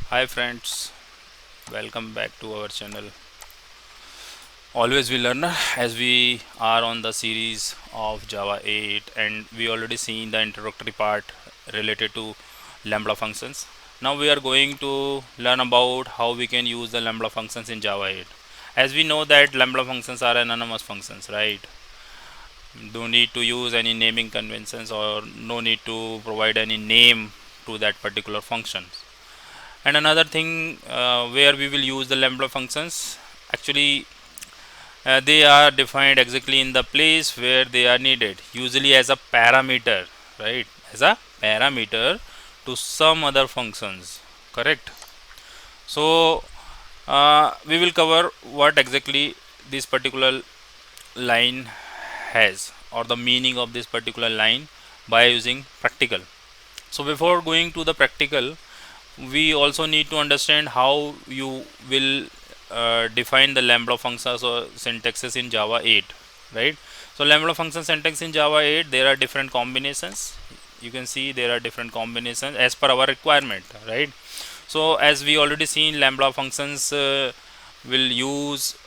Hi friends, welcome back to our channel Always We Learner, as we are on the series of Java 8 and we already seen the introductory part related to Lambda functions. Now we are going to learn about how we can use the Lambda functions in Java 8. As we know that Lambda functions are anonymous functions, right? Don't need to use any naming conventions or no need to provide any name to that particular function. And another thing where we will use the lambda functions, actually they are defined exactly in the place where they are needed, usually as a parameter, right? As a parameter to some other functions, correct? So we will cover what exactly this particular line has, or the meaning of this particular line, by using practical. So before going to the practical, we also need to understand how you will define the lambda functions or syntaxes in Java 8, right? So lambda function syntax in Java 8, there are different combinations. You can see there are different combinations as per our requirement, right? So as we already seen, lambda functions will use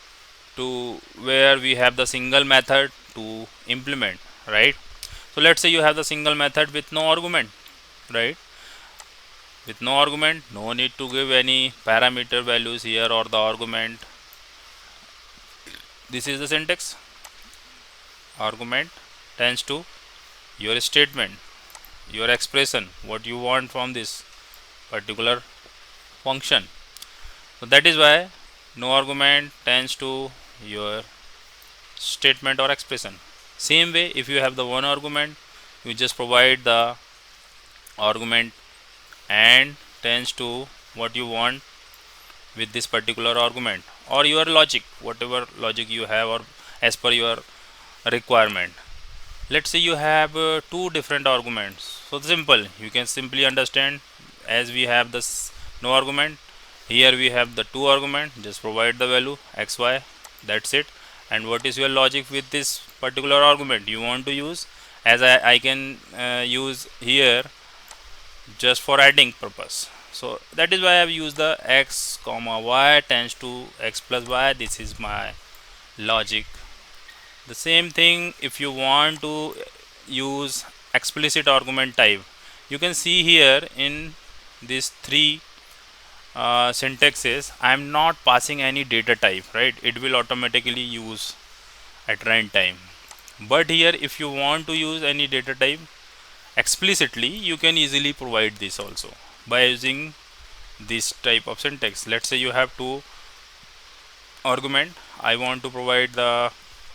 to where we have the single method to implement, right? So let's say you have the single method with no argument, right? With no argument, no need to give any parameter values here or the argument. This is the syntax. Argument tends to your statement, your expression, what you want from this particular function. So that is why no argument tends to your statement or expression. Same way, if you have the one argument, you just provide the argument and tends to what you want with this particular argument, or your logic, whatever logic you have, or as per your requirement. Let's say you have two different arguments, so simple, you can simply understand. As we have this no argument, here we have the two argument, just provide the value xy, that's it. And what is your logic with this particular argument you want to use? As I can use here just for adding purpose. So that is why I have used the x comma y tends to x plus y. This is my logic. The same thing, if you want to use explicit argument type, you can see here in these three syntaxes, I am not passing any data type, right? It will automatically use at runtime. But here, if you want to use any data type explicitly, you can easily provide this also by using this type of syntax. Let's say you have two argument, I want to provide the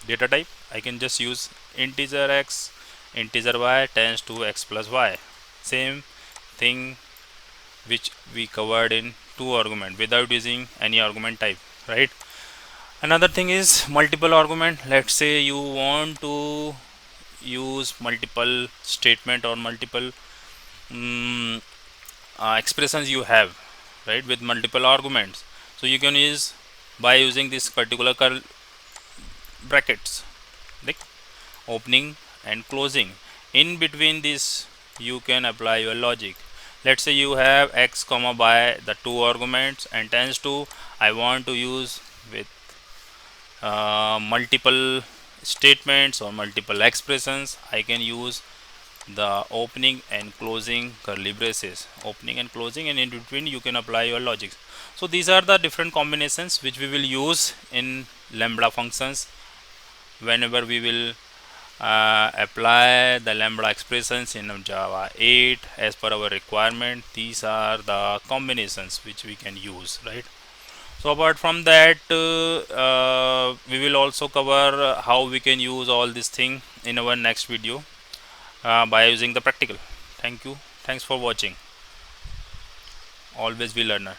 data type, I can just use integer x, integer y tends to x plus y. Same thing which we covered in two argument without using any argument type, right? Another thing is multiple argument. Let's say you want to use multiple statement or multiple um, expressions you have, right, with multiple arguments. So you can use by using this particular curl brackets, like opening and closing. In between this, you can apply your logic. Let's say you have x comma by the two arguments and tends to I want to use with multiple statements or multiple expressions. I can use the opening and closing curly braces, opening and closing, and in between you can apply your logic. So these are the different combinations which we will use in lambda functions whenever we will apply the lambda expressions in Java 8 as per our requirement. These are the combinations which we can use, right? So apart from that, we will also cover how we can use all this thing in our next video by using the practical. Thank you. Thanks for watching. Always be learner.